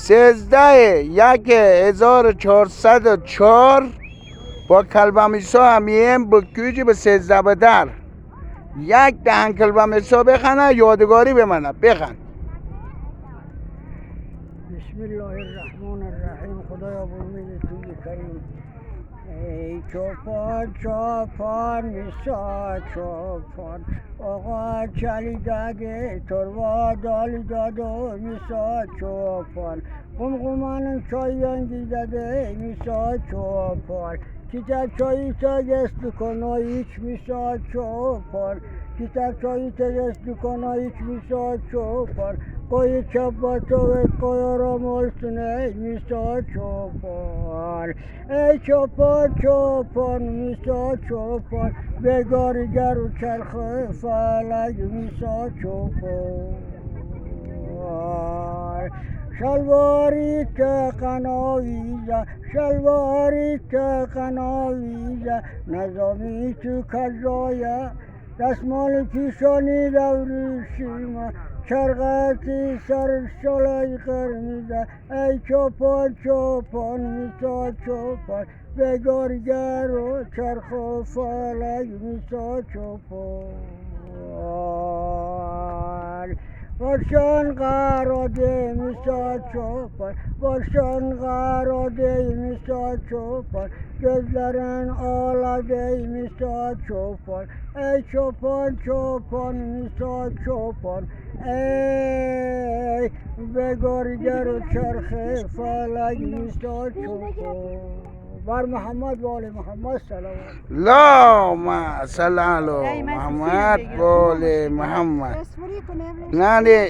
13/1404 با کلبمیسا همیم بکیوچی به 13 بدر یک دهن کلبمیسا بخنه یادگاری بمنه بخن. بسم الله الرحمن الرحیم. خدایا به امید توی کریم. ای چوپان چوپان میسا چوپان آقا چلی داده تروا دالی دادو میسا چوپان قمقمانم چایانگی داده میسا چوپان کیتا چایی تا گست کنو هیچ میسا چوپان کیتا چایی تا گست کنو هیچ میسا چوپان قوی چپا تو قوی را ملسنه میسا چوپان ای چوپان چوپان میسا چوپان بگارگر و چرخ فلک میسا چوپان شلواری که قناویزه شلواری که قناویزه نظامی تو کجایه دستمال پیشانی دوریشیما چرغتی سر شلای قرمیزه ای چوپان چوپان میسا چوپان بگارگر و چرخ و فلک میسا چوپان باشان قراده میسا چوپان باشان قراده میسا چوپان gözlerin ağladı میسا چوپان ای چوپان چوپان میسا چوپان ای بگارگر و چرخ فلک میسا چوپان بر محمد و آل محمد صلوات. اللهم صل علی محمد و آل محمد. نه